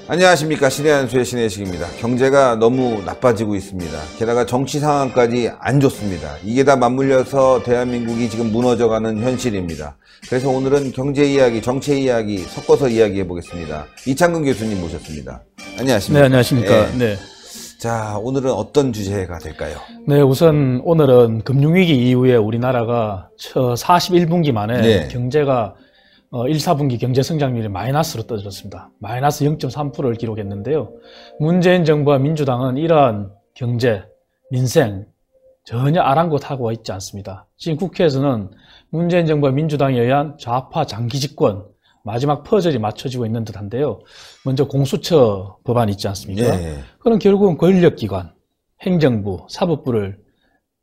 안녕하십니까. 신의 한수의 신혜식입니다. 경제가 너무 나빠지고 있습니다. 게다가 정치 상황까지 안 좋습니다. 이게 다 맞물려서 대한민국이 지금 무너져가는 현실입니다. 그래서 오늘은 경제 이야기, 정치 이야기 섞어서 이야기해 보겠습니다. 이창근 교수님 모셨습니다. 안녕하십니까. 네, 안녕하십니까. 네. 자, 오늘은 어떤 주제가 될까요? 네, 우선 오늘은 금융위기 이후에 우리나라가 41분기 만에 네. 경제가 1, 4분기 경제 성장률이 마이너스로 떨어졌습니다. 마이너스 0.3%를 기록했는데요. 문재인 정부와 민주당은 이러한 경제, 민생 전혀 아랑곳하고 있지 않습니다. 지금 국회에서는 문재인 정부와 민주당에 의한 좌파 장기 집권 마지막 퍼즐이 맞춰지고 있는 듯한데요. 먼저 공수처 법안이 있지 않습니까? 네. 그건 결국은 권력기관, 행정부, 사법부를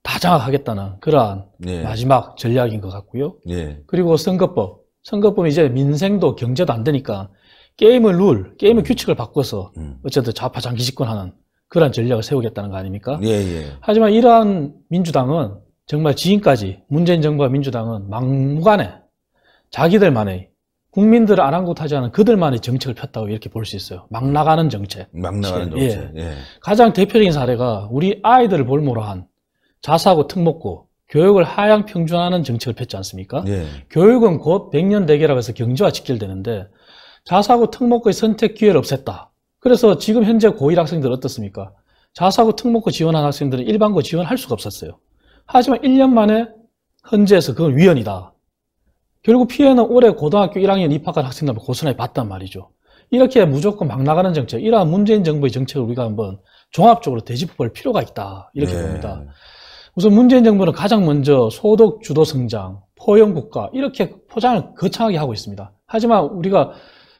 다 장악하겠다는 그러한 네. 마지막 전략인 것 같고요. 네. 그리고 선거법은 이제 민생도 경제도 안 되니까 게임의 규칙을 바꿔서 어쨌든 좌파 장기 집권하는 그런 전략을 세우겠다는 거 아닙니까? 예. 하지만 이러한 민주당은 정말 지금까지 문재인 정부와 민주당은 막무가내 자기들만의 국민들을 아랑곳하지 않은 그들만의 정책을 폈다고 이렇게 볼 수 있어요. 막 나가는 정책. 막 나가는 정책. 예. 가장 대표적인 사례가 우리 아이들을 볼모로 한 자사고 특목고 교육을 하향 평준화하는 정책을 폈지 않습니까? 예. 교육은 곧 100년 대계라고 해서 경제와 직결되는데 자사고 특목고의 선택 기회를 없앴다. 그래서 지금 현재 고1 학생들 어떻습니까? 자사고 특목고 지원한 학생들은 일반고 지원할 수가 없었어요. 하지만 1년 만에 헌재에서 그건 위헌이다. 결국 피해는 올해 고등학교 1학년 입학한 학생들을 고스란히 봤단 말이죠. 이렇게 무조건 막 나가는 정책, 이러한 문재인 정부의 정책을 우리가 한번 종합적으로 되짚어볼 필요가 있다. 이렇게 봅니다. 우선 문재인 정부는 가장 먼저 소득 주도 성장, 포용 국가 이렇게 포장을 거창하게 하고 있습니다. 하지만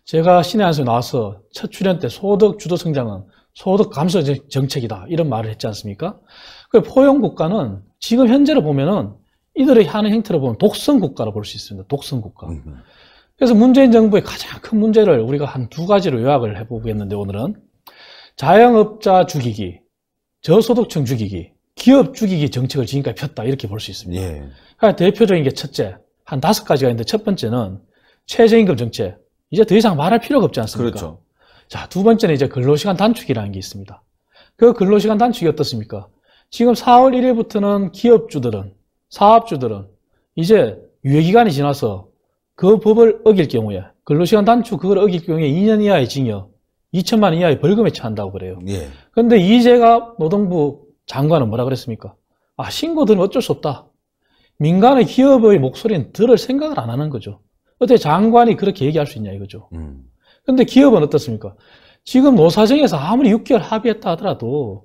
제가 신의 한수에 나와서 첫 출연 때 소득 주도 성장은 소득 감소 정책이다 이런 말을 했지 않습니까? 그 포용 국가는 지금 현재로 보면은 이들의 하는 행태를 보면 독선 국가로 볼 수 있습니다. 독선 국가. 그래서 문재인 정부의 가장 큰 문제를 우리가 한 두 가지로 요약을 해보겠는데 오늘은 자영업자 죽이기, 저소득층 죽이기, 기업 죽이기 정책을 지금까지 폈다 이렇게 볼 수 있습니다. 예. 그러니까 대표적인 게 첫째, 한 5가지가 있는데 첫 번째는 최저임금 정책. 이제 더 이상 말할 필요가 없지 않습니까? 그렇죠. 자, 두 번째는 이제 근로시간 단축이라는 게 있습니다. 그 근로시간 단축이 어떻습니까? 지금 4월 1일부터는 기업주들은, 사업주들은 이제 유예기간이 지나서 그 법을 어길 경우에, 근로시간 단축 그걸 어길 경우에 2년 이하의 징역, 2천만 원 이하의 벌금에 처한다고 그래요. 예. 그런데 이재갑 노동부 장관은 뭐라 그랬습니까? 신고 들으면 어쩔 수 없다. 민간의 기업의 목소리는 들을 생각을 안 하는 거죠. 어떻게 장관이 그렇게 얘기할 수 있냐 이거죠. 그런데 기업은 어떻습니까? 지금 노사정에서 아무리 6개월 합의했다 하더라도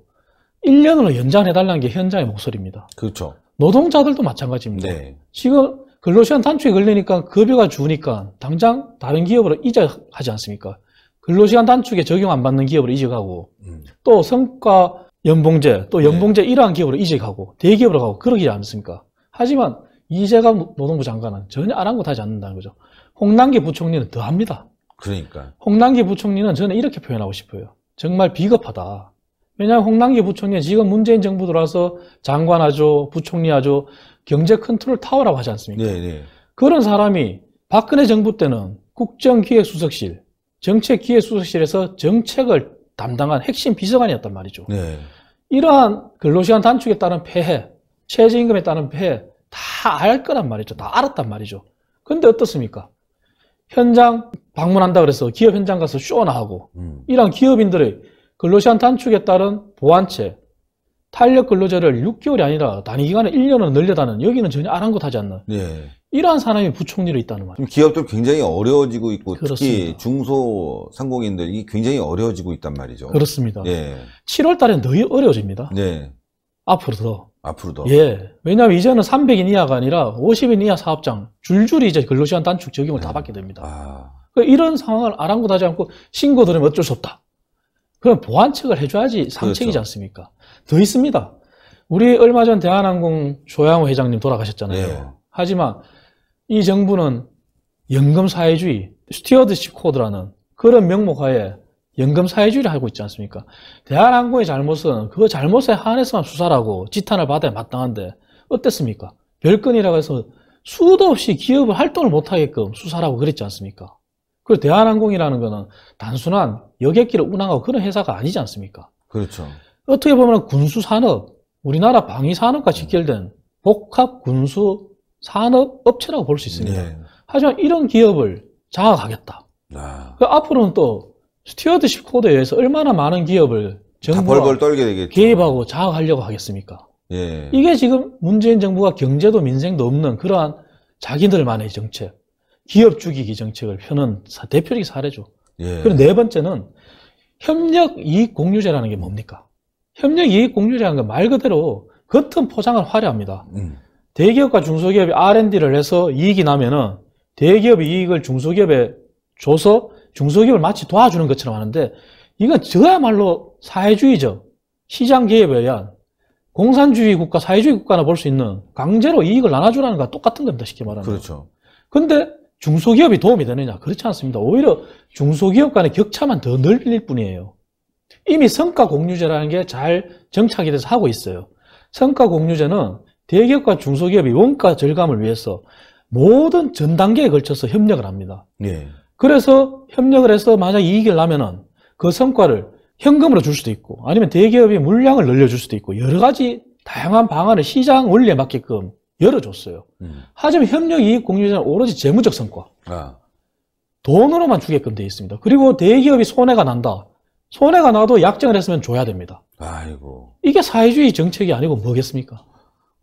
1년으로 연장해달라는 게 현장의 목소리입니다. 그렇죠. 노동자들도 마찬가지입니다. 네. 지금 근로시간 단축이 걸리니까 급여가 주니까 당장 다른 기업으로 이적하지 않습니까? 근로시간 단축에 적용 안 받는 기업으로 이적하고 또 성과 연봉제, 또 연봉제 이러한 기업으로 이직하고 대기업으로 가고 그러지 않습니까? 하지만 이재갑 노동부 장관은 전혀 아랑곳하지 않는다는 거죠. 홍남기 부총리는 더 합니다. 그러니까. 홍남기 부총리는 저는 이렇게 표현하고 싶어요. 정말 비겁하다. 왜냐하면 홍남기 부총리는 지금 문재인 정부 들어와서 장관하죠, 부총리하죠, 경제 컨트롤 타워라고 하지 않습니까? 네. 그런 사람이 박근혜 정부 때는 국정기획수석실, 정책기획수석실에서 정책을 담당한 핵심 비서관이었단 말이죠. 네. 이러한 근로시간 단축에 따른 폐해, 최저임금에 따른 폐해 다 알 거란 말이죠. 다 알았단 말이죠. 근데 어떻습니까? 현장 방문한다 그래서 기업 현장 가서 쇼나 하고 이러한 기업인들의 근로시간 단축에 따른 보완책, 탄력 근로제를 6개월이 아니라 단위 기간을 1년으로 늘려다는 여기는 전혀 아랑곳하지 않는 이러한 사람이 부총리로 있다는 말이에요. 기업들 굉장히 어려워지고 있고 그렇습니다. 특히 중소상공인들이 굉장히 어려워지고 있단 말이죠. 그렇습니다. 예. 7월 달에는 더 어려워집니다. 네. 앞으로 더. 앞으로 더. 예. 왜냐하면 이제는 300인 이하가 아니라 50인 이하 사업장 줄줄이 이제 근로시간 단축 적용을 다 받게 됩니다. 그러니까 이런 상황을 아랑곳하지 않고 신고 들으면 어쩔 수 없다. 그럼 보완책을 해줘야지 상책이지 그렇죠. 않습니까? 더 있습니다. 우리 얼마 전 대한항공 조양호 회장님 돌아가셨잖아요. 예. 하지만 이 정부는 연금사회주의, 스튜어드십 코드라는 그런 명목하에 연금사회주의를 하고 있지 않습니까? 대한항공의 잘못은 그 잘못에 한해서만 수사라고 지탄을 받아야 마땅한데 어땠습니까? 별건이라고 해서 수도 없이 기업을 활동을 못하게끔 수사라고 그랬지 않습니까? 그리고 대한항공이라는 거는 단순한 여객기를 운항하고 그런 회사가 아니지 않습니까? 그렇죠. 어떻게 보면 군수산업, 우리나라 방위산업과 직결된 복합 군수산업 업체라고 볼 수 있습니다. 예. 하지만 이런 기업을 장악하겠다. 아, 앞으로는 또 스튜어드십 코드에 의해서 얼마나 많은 기업을 다 정부가 벌벌 떨게 되겠죠. 개입하고 장악하려고 하겠습니까? 예. 이게 지금 문재인 정부가 경제도 민생도 없는 그러한 자기들만의 정책, 기업 죽이기 정책을 펴는 대표적인 사례죠. 예. 그리고 네 번째는 협력이익공유제라는 게 뭡니까? 협력이익공유제라는 건 말 그대로 겉은 포장을 화려합니다. 대기업과 중소기업이 R&D를 해서 이익이 나면은 대기업이 이익을 중소기업에 줘서 중소기업을 마치 도와주는 것처럼 하는데 이건 저야말로 사회주의적 시장 개입에 의한 공산주의 국가, 사회주의 국가나 볼 수 있는 강제로 이익을 나눠주라는 거와 똑같은 겁니다. 쉽게 말하면. 그렇죠. 근데 중소기업이 도움이 되느냐? 그렇지 않습니다. 오히려 중소기업 간의 격차만 더 늘릴 뿐이에요. 이미 성과공유제라는 게 잘 정착이 돼서 하고 있어요. 성과공유제는 대기업과 중소기업이 원가 절감을 위해서 모든 전 단계에 걸쳐서 협력을 합니다. 예. 그래서 협력을 해서 만약 이익을 나면은 그 성과를 현금으로 줄 수도 있고 아니면 대기업이 물량을 늘려줄 수도 있고 여러 가지 다양한 방안을 시장 원리에 맞게끔 열어줬어요. 하지만 협력이익공유제는 오로지 재무적 성과, 아, 돈으로만 주게끔 되어 있습니다. 그리고 대기업이 손해가 난다. 손해가 나도 약정을 했으면 줘야 됩니다. 아이고. 이게 사회주의 정책이 아니고 뭐겠습니까?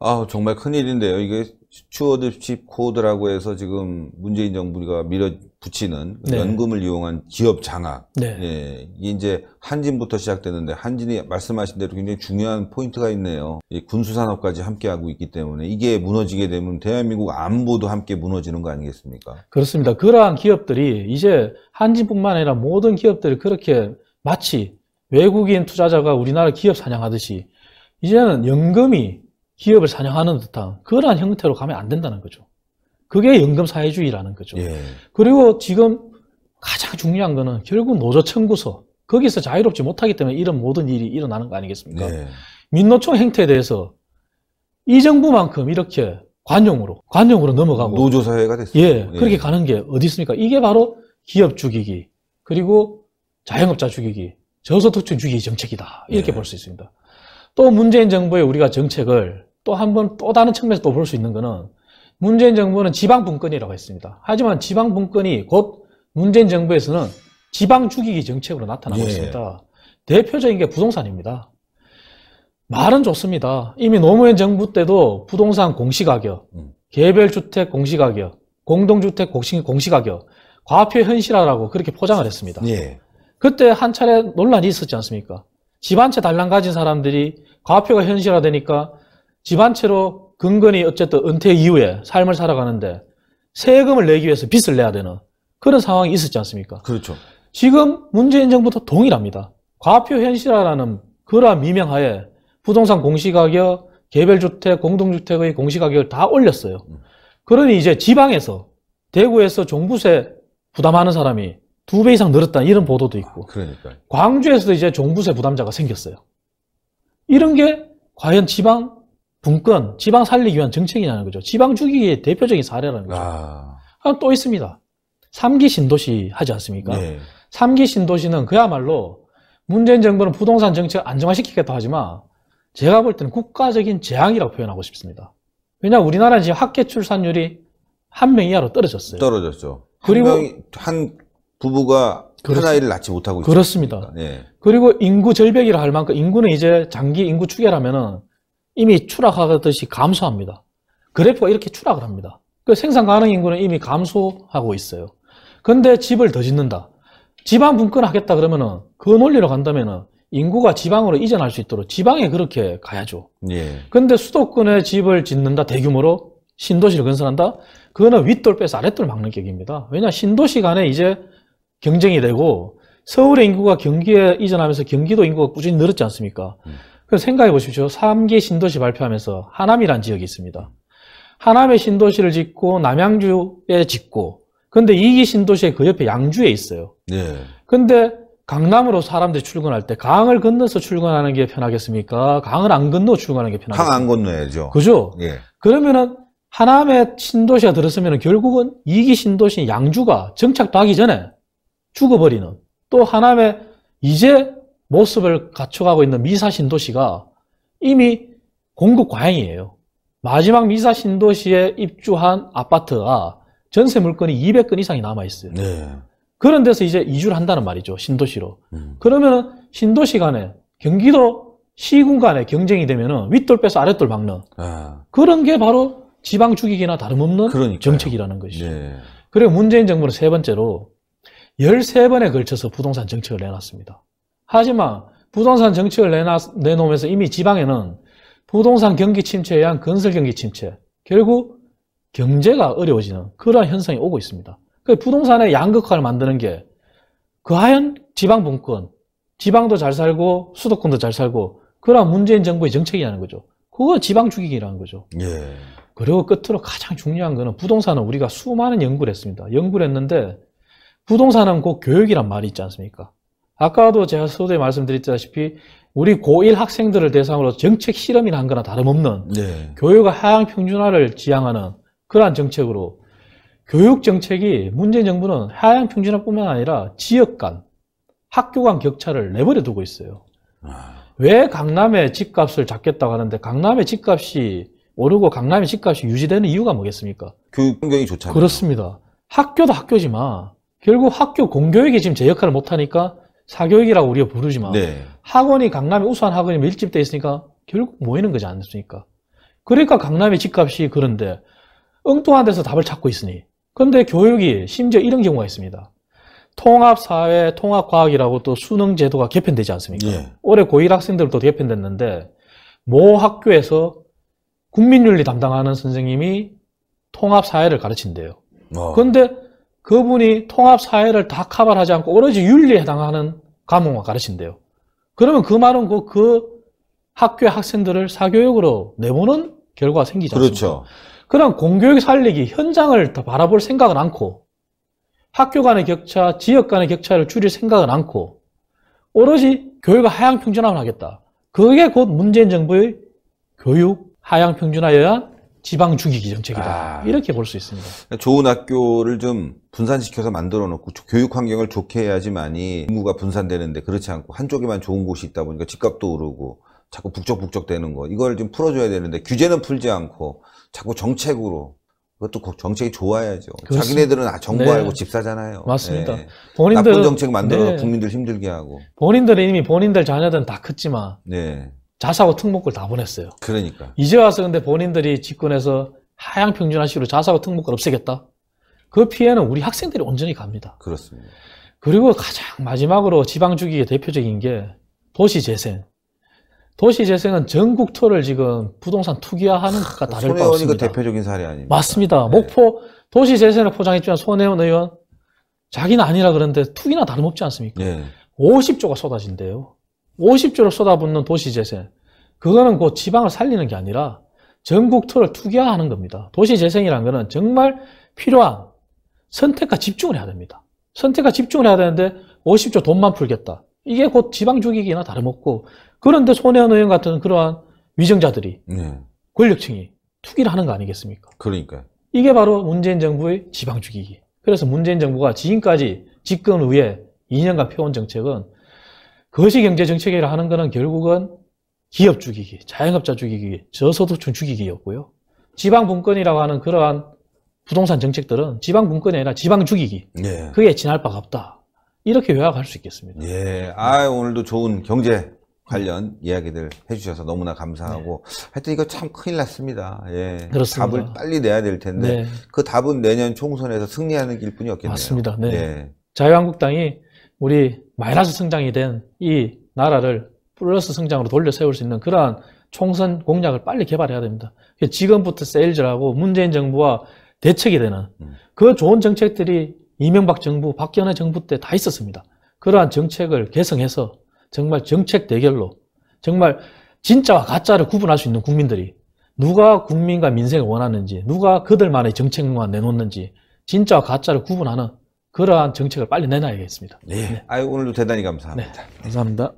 아, 정말 큰일인데요. 이게 스튜어드십 코드라고 해서 지금 문재인 정부가 밀어붙이는 네. 연금을 이용한 기업 장악. 네. 예, 이게 이제 한진부터 시작되는데 한진이 말씀하신 대로 굉장히 중요한 포인트가 있네요. 이 군수산업까지 함께하고 있기 때문에 이게 무너지게 되면 대한민국 안보도 함께 무너지는 거 아니겠습니까? 그렇습니다. 그러한 기업들이 이제 한진뿐만 아니라 모든 기업들이 그렇게 마치 외국인 투자자가 우리나라 기업 사냥하듯이 이제는 연금이 기업을 사냥하는 듯한 그러한 형태로 가면 안 된다는 거죠. 그게 연금 사회주의라는 거죠. 예. 그리고 지금 가장 중요한 거는 결국 노조 청구서 거기서 자유롭지 못하기 때문에 이런 모든 일이 일어나는 거 아니겠습니까? 네. 민노총 행태에 대해서 이 정부만큼 이렇게 관용으로 넘어가고 노조사회가 됐어요. 예, 그렇게 가는 게 어디 있습니까? 이게 바로 기업 죽이기 그리고 자영업자 죽이기 저소득층 죽이기 정책이다 이렇게 네. 볼 수 있습니다. 또 문재인 정부의 우리가 정책을 또 한번 또 다른 측면에서 또 볼 수 있는 거는 문재인 정부는 지방 분권이라고 했습니다. 하지만 지방 분권이 곧 문재인 정부에서는 지방 죽이기 정책으로 나타나고 예. 있습니다. 대표적인 게 부동산입니다. 말은 좋습니다. 이미 노무현 정부 때도 부동산 공시가격, 개별주택 공시가격, 공동주택 공시가격, 과표 현실화라고 그렇게 포장을 했습니다. 예. 그때 한 차례 논란이 있었지 않습니까? 집 한 채 달랑 가진 사람들이 과표가 현실화되니까 집 한 채로 근근히 어쨌든 은퇴 이후에 삶을 살아가는데 세금을 내기 위해서 빚을 내야 되는 그런 상황이 있었지 않습니까? 그렇죠. 지금 문재인 정부도 동일합니다. 과표 현실화라는 그러한 미명하에 부동산 공시가격, 개별주택, 공동주택의 공시가격을 다 올렸어요. 그러니 이제 지방에서 대구에서 종부세 부담하는 사람이 2배 이상 늘었다는 이런 보도도 있고 그러니까요. 광주에서도 이제 종부세 부담자가 생겼어요. 이런 게 과연 지방 분권, 지방 살리기 위한 정책이냐는 거죠. 지방 죽이기의 대표적인 사례라는 거죠. 아, 하나 또 있습니다. 3기 신도시 하지 않습니까? 네. 3기 신도시는 그야말로 문재인 정부는 부동산 정책 안정화시키겠다 하지만 제가 볼 때는 국가적인 재앙이라고 표현하고 싶습니다. 왜냐하면 우리나라는 지금 학계 출산율이 1명 이하로 떨어졌어요. 떨어졌죠. 그리고 한 부부가 한 아이를 낳지 못하고 있죠. 그렇습니다. 예. 그리고 인구 절벽이라 할 만큼 인구는 이제 장기 인구 추계라면은 이미 추락하듯이 감소합니다. 그래프가 이렇게 추락을 합니다. 그 생산 가능 인구는 이미 감소하고 있어요. 근데 집을 더 짓는다. 지방 분권하겠다 그러면은 그 논리로 간다면은 인구가 지방으로 이전할 수 있도록 지방에 그렇게 가야죠. 예. 근데 수도권에 집을 짓는다 대규모로 신도시를 건설한다. 그거는 윗돌 빼서 아랫돌 막는 격입니다. 왜냐 신도시 간에 이제 경쟁이 되고 서울의 인구가 경기에 이전하면서 경기도 인구가 꾸준히 늘었지 않습니까? 그래서 생각해 보십시오. 3기 신도시 발표하면서 하남이라는 지역이 있습니다. 하남에 신도시를 짓고 남양주에 짓고 근데 2기 신도시의 그 옆에 양주에 있어요. 네. 근데 강남으로 사람들이 출근할 때 강을 건너서 출근하는 게 편하겠습니까? 강을 안 건너 출근하는 게 편하겠습니까? 강 안 건너야죠. 그죠? 예. 그러면은 하남에 신도시가 들었으면 결국은 2기 신도시 양주가 정착도 하기 전에 죽어버리는, 또 하나의 이제 모습을 갖춰가고 있는 미사 신도시가 이미 공급 과잉이에요. 마지막 미사 신도시에 입주한 아파트가 전세 물건이 200건 이상이 남아있어요. 네. 그런 데서 이제 이주를 한다는 말이죠. 신도시로. 그러면 신도시 간에, 경기도 시군 간에 경쟁이 되면은 윗돌 빼서 아랫돌 막는 그런 게 바로 지방 죽이기나 다름없는 그러니까요. 정책이라는 것이죠. 네. 그리고 문재인 정부는 세 번째로 13번에 걸쳐서 부동산 정책을 내놨습니다. 하지만 부동산 정책을 내놓으면서 이미 지방에는 부동산 경기 침체에 의한 건설 경기 침체, 결국 경제가 어려워지는 그러한 현상이 오고 있습니다. 그 부동산의 양극화를 만드는 게 과연 지방 분권, 지방도 잘 살고 수도권도 잘 살고 그러한 문재인 정부의 정책이라는 거죠. 그거 지방 죽이기라는 거죠. 예. 그리고 끝으로 가장 중요한 거는 부동산은 우리가 수많은 연구를 했습니다. 연구를 했는데 부동산은 곧 교육이란 말이 있지 않습니까? 아까도 제가 서두에 말씀드렸다시피 우리 고1 학생들을 대상으로 정책 실험이나 한 거나 다름없는 네. 교육의 하향 평준화를 지향하는 그러한 정책으로 교육 정책이 문재인 정부는 하향 평준화뿐만 아니라 지역 간, 학교 간 격차를 내버려 두고 있어요. 왜 강남의 집값을 잡겠다고 하는데 강남의 집값이 오르고 강남의 집값이 유지되는 이유가 뭐겠습니까? 교육 환경이 좋잖아요. 그렇습니다. 학교도 학교지만 결국 학교 공교육이 지금 제 역할을 못하니까 사교육이라고 우리가 부르지만 네. 학원이 강남에 우수한 학원이 밀집되어 있으니까 결국 모이는 거지 않습니까? 그러니까 강남의 집값이 그런데 엉뚱한 데서 답을 찾고 있으니. 그런데 교육이 심지어 이런 경우가 있습니다. 통합사회, 통합과학이라고 또 수능 제도가 개편되지 않습니까? 예. 올해 고1 학생들도 개편됐는데 모 학교에서 국민윤리 담당하는 선생님이 통합사회를 가르친대요. 그런데 그분이 통합사회를 다 커버를 하지 않고 오로지 윤리에 해당하는 과목만 가르친대요. 그러면 그 말은 그 학교의 학생들을 사교육으로 내보는 결과가 생기지 않습니까? 그렇죠. 그럼 공교육 살리기, 현장을 더 바라볼 생각은 않고 학교 간의 격차, 지역 간의 격차를 줄일 생각은 않고 오로지 교육의 하향 평준화를 하겠다. 그게 곧 문재인 정부의 교육 하향 평준화에 의한 지방 죽이기 정책이다. 이렇게 볼 수 있습니다. 좋은 학교를 좀 분산시켜서 만들어 놓고 교육 환경을 좋게 해야지만이 인구가 분산되는데 그렇지 않고 한쪽에만 좋은 곳이 있다 보니까 집값도 오르고 자꾸 북적북적 되는 거 이걸 좀 풀어줘야 되는데 규제는 풀지 않고 자꾸 정책으로 그것도 정책이 좋아야죠. 그렇습니다. 자기네들은 정부 네. 알고 집 사잖아요. 맞습니다. 네. 본인들은 나쁜 정책 만들어 네. 국민들 힘들게 하고. 본인들은 이미 본인들 자녀들은 다 컸지만 네. 자사고 특목고를 다 보냈어요. 그러니까. 이제 와서 근데 본인들이 집권해서 하향 평준화식으로 자사고 특목고를 없애겠다? 그 피해는 우리 학생들이 온전히 갑니다. 그렇습니다. 그리고 가장 마지막으로 지방 주기의 대표적인 게 도시재생. 도시재생은 전국 토를 지금 부동산 투기화하는 것과 다를 바 손혜원이 없습니다. 그 대표적인 사례 아닙니까? 맞습니다. 네. 목포 도시재생을 포장했지만 손혜원 의원 자기는 아니라 그러는데 투기나 다름없지 않습니까? 네. 50조가 쏟아진대요. 50조를 쏟아붓는 도시재생. 그거는 곧 지방을 살리는 게 아니라 전국 토를 투기화하는 겁니다. 도시재생이라는 거는 정말 필요한 선택과 집중을 해야 됩니다. 선택과 집중을 해야 되는데 50조 돈만 풀겠다. 이게 곧 지방 죽이기나 다름없고 그런데 손혜원 의원 같은 그러한 위정자들이 네. 권력층이 투기를 하는 거 아니겠습니까? 그러니까. 이게 바로 문재인 정부의 지방 죽이기. 그래서 문재인 정부가 지금까지 집권 후에 2년간 펴온 정책은 거시경제 정책이라 하는 거는 결국은 기업 죽이기, 자영업자 죽이기, 저소득층 죽이기였고요. 지방 분권이라고 하는 그러한 부동산 정책들은 지방 분권이 아니라 지방 죽이기. 예. 그게 지날 바가 없다. 이렇게 요약할 수 있겠습니다. 예. 오늘도 좋은 경제 관련 이야기들 해주셔서 너무나 감사하고. 하여튼 이거 참 큰일 났습니다. 예. 그렇습니다. 답을 빨리 내야 될 텐데. 네. 그 답은 내년 총선에서 승리하는 길뿐이 없겠네요. 맞습니다. 네. 예. 자유한국당이 우리 마이너스 성장이 된 이 나라를 플러스 성장으로 돌려 세울 수 있는 그러한 총선 공약을 빨리 개발해야 됩니다. 지금부터 세일즈라고 문재인 정부와 대책이 되는 그 좋은 정책들이 이명박 정부, 박근혜 정부 때 다 있었습니다. 그러한 정책을 개성해서 정말 정책 대결로 정말 진짜와 가짜를 구분할 수 있는 국민들이 누가 국민과 민생을 원하는지 누가 그들만의 정책만 내놓는지 진짜와 가짜를 구분하는 그러한 정책을 빨리 내놔야겠습니다. 네. 오늘도 대단히 감사합니다. 네, 감사합니다.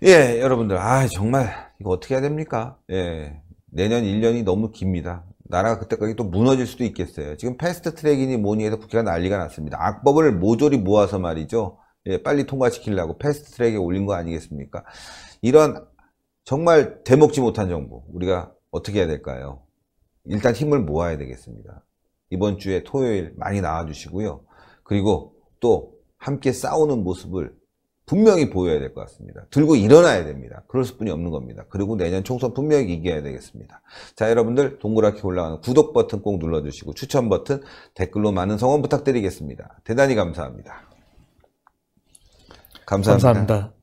예, 여러분들. 정말 이거 어떻게 해야 됩니까? 예. 내년 1년이 너무 깁니다. 나라가 그때까지 또 무너질 수도 있겠어요. 지금 패스트 트랙이니 뭐니 해서 국회가 난리가 났습니다. 악법을 모조리 모아서 말이죠. 예, 빨리 통과시키려고 패스트 트랙에 올린 거 아니겠습니까? 이런 정말 대먹지 못한 정부, 우리가 어떻게 해야 될까요? 일단 힘을 모아야 되겠습니다. 이번 주에 토요일 많이 나와주시고요. 그리고 또 함께 싸우는 모습을 분명히 보여야 될 것 같습니다. 들고 일어나야 됩니다. 그럴 수뿐이 없는 겁니다. 그리고 내년 총선 분명히 이겨야 되겠습니다. 자, 여러분들 동그랗게 올라가는 구독 버튼 꼭 눌러주시고 추천 버튼, 댓글로 많은 성원 부탁드리겠습니다. 대단히 감사합니다. 감사합니다. 감사합니다.